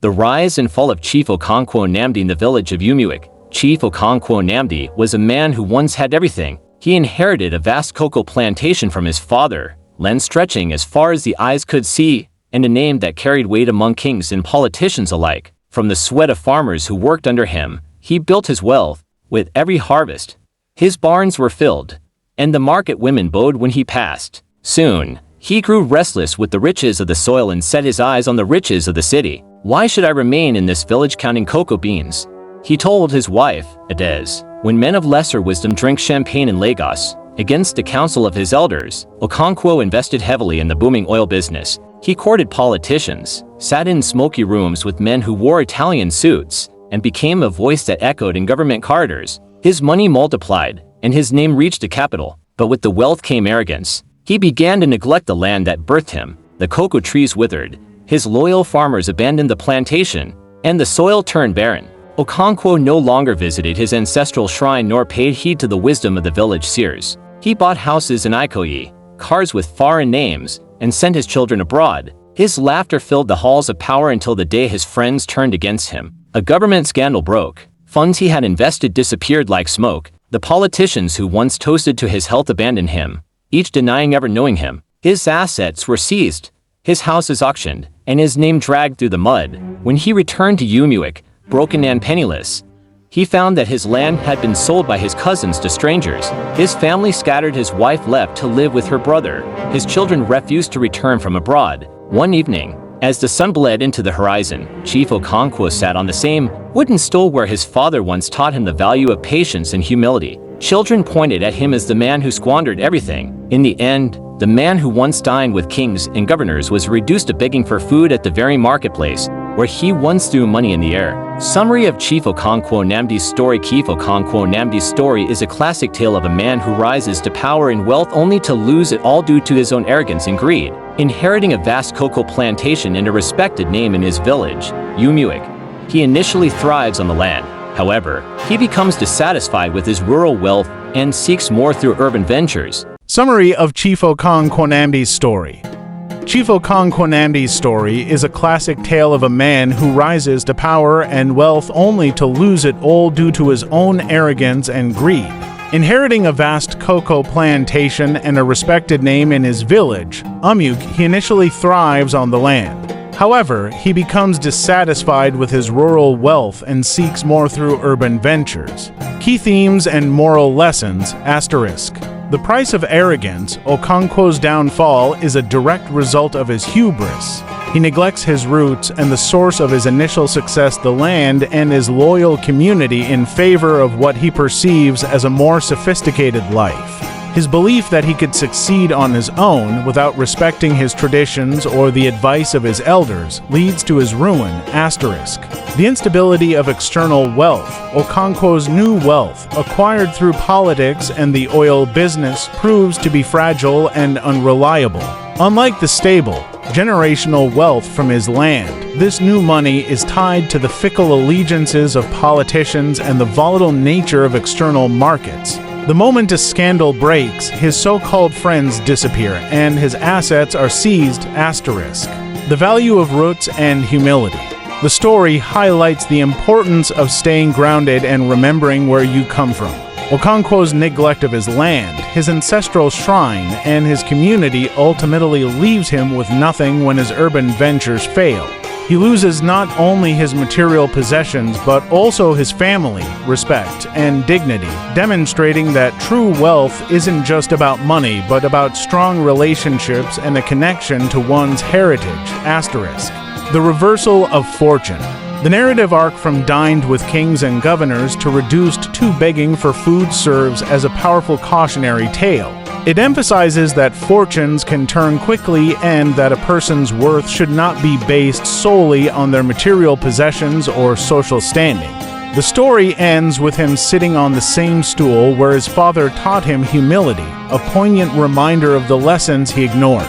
The rise and fall of Chief Okonkwo Nnamdi in the village of Umueke. Chief Okonkwo Nnamdi was a man who once had everything. He inherited a vast cocoa plantation from his father, land stretching as far as the eyes could see, and a name that carried weight among kings and politicians alike. From the sweat of farmers who worked under him, he built his wealth. With every harvest, his barns were filled, and the market women bowed when he passed. Soon, he grew restless with the riches of the soil and set his eyes on the riches of the city. "Why should I remain in this village counting cocoa beans?" he told his wife, Adez. When men of lesser wisdom drink champagne in Lagos, against the counsel of his elders, Okonkwo invested heavily in the booming oil business. He courted politicians, sat in smoky rooms with men who wore Italian suits, and became a voice that echoed in government corridors. His money multiplied, and his name reached the capital. But with the wealth came arrogance. He began to neglect the land that birthed him. The cocoa trees withered, his loyal farmers abandoned the plantation, and the soil turned barren. Okonkwo no longer visited his ancestral shrine nor paid heed to the wisdom of the village seers. He bought houses in Ikoyi, cars with foreign names, and sent his children abroad. His laughter filled the halls of power until the day his friends turned against him. A government scandal broke. Funds he had invested disappeared like smoke. The politicians who once toasted to his health abandoned him, each denying ever knowing him. His assets were seized, his houses auctioned, and his name dragged through the mud. When he returned to Umueke, broken and penniless, he found that his land had been sold by his cousins to strangers. His family scattered, his wife left to live with her brother. His children refused to return from abroad. One evening, as the sun bled into the horizon, Chief Okonkwo sat on the same wooden stool where his father once taught him the value of patience and humility. Children pointed at him as the man who squandered everything. In the end, the man who once dined with kings and governors was reduced to begging for food at the very marketplace, where he once threw money in the air. Summary of Chief Okonkwo Nnamdi's story. Chief Okonkwo Nnamdi's story is a classic tale of a man who rises to power and wealth only to lose it all due to his own arrogance and greed. Inheriting a vast cocoa plantation and a respected name in his village, Umueke, he initially thrives on the land. However, he becomes dissatisfied with his rural wealth and seeks more through urban ventures. Summary of Chief Okonkwo Nnamdi's story. Chief Okonkwo Nnamdi's story is a classic tale of a man who rises to power and wealth only to lose it all due to his own arrogance and greed. Inheriting a vast cocoa plantation and a respected name in his village, Umueke, he initially thrives on the land. However, he becomes dissatisfied with his rural wealth and seeks more through urban ventures. Key themes and moral lessons, asterisk. The price of arrogance. Okonkwo's downfall is a direct result of his hubris. He neglects his roots and the source of his initial success, the land and his loyal community, in favor of what he perceives as a more sophisticated life. His belief that he could succeed on his own without respecting his traditions or the advice of his elders leads to his ruin, asterisk. The instability of external wealth. Okonkwo's new wealth, acquired through politics and the oil business, proves to be fragile and unreliable. Unlike the stable, generational wealth from his land, this new money is tied to the fickle allegiances of politicians and the volatile nature of external markets. The moment a scandal breaks, his so-called friends disappear and his assets are seized, asterisk. The value of roots and humility. The story highlights the importance of staying grounded and remembering where you come from. Okonkwo's neglect of his land, his ancestral shrine, and his community ultimately leaves him with nothing when his urban ventures fail. He loses not only his material possessions but also his family, respect, and dignity, demonstrating that true wealth isn't just about money but about strong relationships and a connection to one's heritage, asterisk. The reversal of fortune. The narrative arc from dined with kings and governors to reduced to begging for food serves as a powerful cautionary tale. It emphasizes that fortunes can turn quickly and that a person's worth should not be based solely on their material possessions or social standing. The story ends with him sitting on the same stool where his father taught him humility, a poignant reminder of the lessons he ignored.